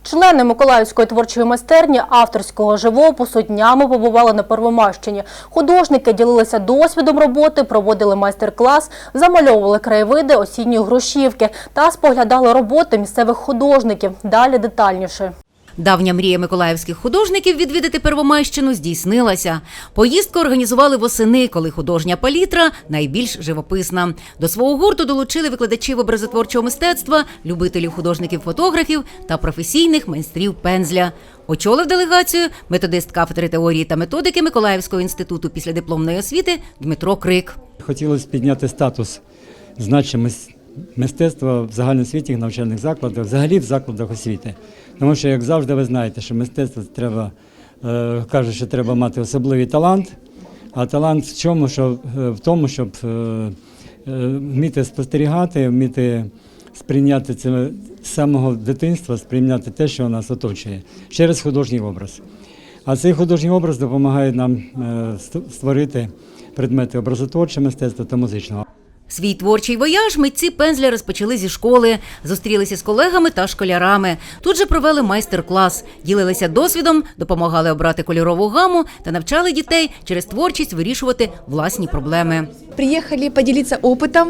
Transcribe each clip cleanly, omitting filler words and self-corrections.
Члени Миколаївської творчої майстерні авторського живопису днями побували на Первомайщині. Художники ділилися досвідом роботи, проводили майстер-клас, замальовували краєвиди осінньої Грушівки та споглядали роботи місцевих художників. Далі детальніше. Давня мрія миколаївських художників відвідати Первомайщину здійснилася. Поїздку організували восени, коли художня палітра найбільш живописна. До свого гурту долучили викладачів образотворчого мистецтва, любителів художників-фотографів та професійних майстрів пензля. Очолив делегацію методист кафедри теорії та методики Миколаївського інституту післядипломної освіти Дмитро Крик. Хотілося підняти статус, значимість мистецтва в загальноосвітніх навчальних закладах, взагалі в закладах освіти. Тому що, як завжди, ви знаєте, що мистецтво треба, кажуть, що треба мати особливий талант, а талант в чому? В тому, щоб вміти спостерігати, вміти сприйняти це з самого дитинства, сприйняти те, що нас оточує, через художній образ. А цей художній образ допомагає нам створити предмети образотворчого мистецтва та музичного. Свій творчий вояж митці пензля розпочали зі школи, зустрілися з колегами та школярами. Тут же провели майстер-клас, ділилися досвідом, допомагали обрати кольорову гаму та навчали дітей через творчість вирішувати власні проблеми. Приехали поделиться опытом,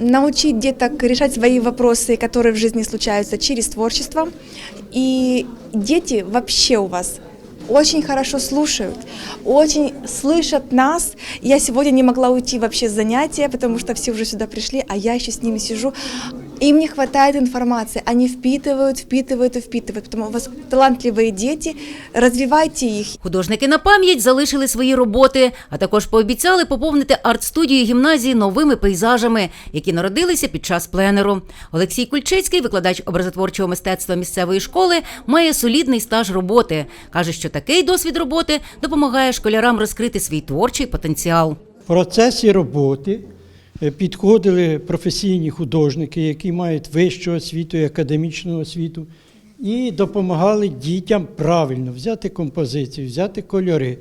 научить деток решать свои вопросы, которые в жизни случаются через творчество. И дети вообще у вас очень хорошо слушают, очень слышат нас. Я сегодня не могла уйти вообще с занятия, потому что все уже сюда пришли, а я еще с ними сижу. Им не хватает информации, они впитывают. Потому у вас талантливые дети, развивайте їх. Художники на пам'ять залишили свої роботи, а також пообіцяли поповнити арт-студію гімназії новими пейзажами, які народилися під час пленеру. Олексій Кульчицький, викладач образотворчого мистецтва місцевої школи, має солідний стаж роботи. Каже, що такий досвід роботи допомагає школярам розкрити свій творчий потенціал. В процесі роботи підходили професійні художники, які мають вищу освіту і академічну освіту, і допомагали дітям правильно взяти композицію, взяти кольори.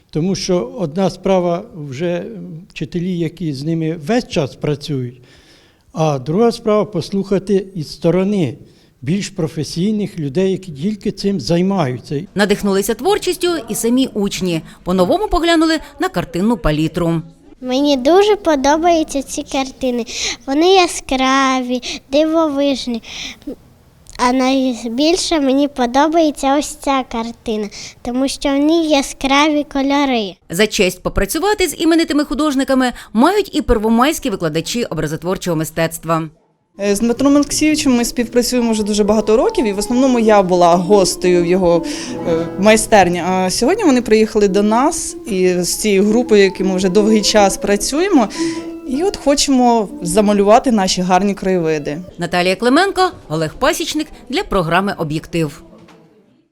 Тому що одна справа вже вчителі, які з ними весь час працюють, а друга справа послухати із сторони більш професійних людей, які тільки цим займаються. Надихнулися творчістю і самі учні. По-новому поглянули на картинну палітру. Мені дуже подобаються ці картини. Вони яскраві, дивовижні. А найбільше мені подобається ось ця картина, тому що в ній яскраві кольори. За честь попрацювати з іменитими художниками мають і первомайські викладачі образотворчого мистецтва. З Дмитром Олексійовичем ми співпрацюємо вже дуже багато років, і в основному я була гостею в його майстерні. А сьогодні вони приїхали до нас і з цією групою, якою ми вже довгий час працюємо, і от хочемо замалювати наші гарні краєвиди. Наталія Клименко, Олег Пасічник для програми «Об'єктив».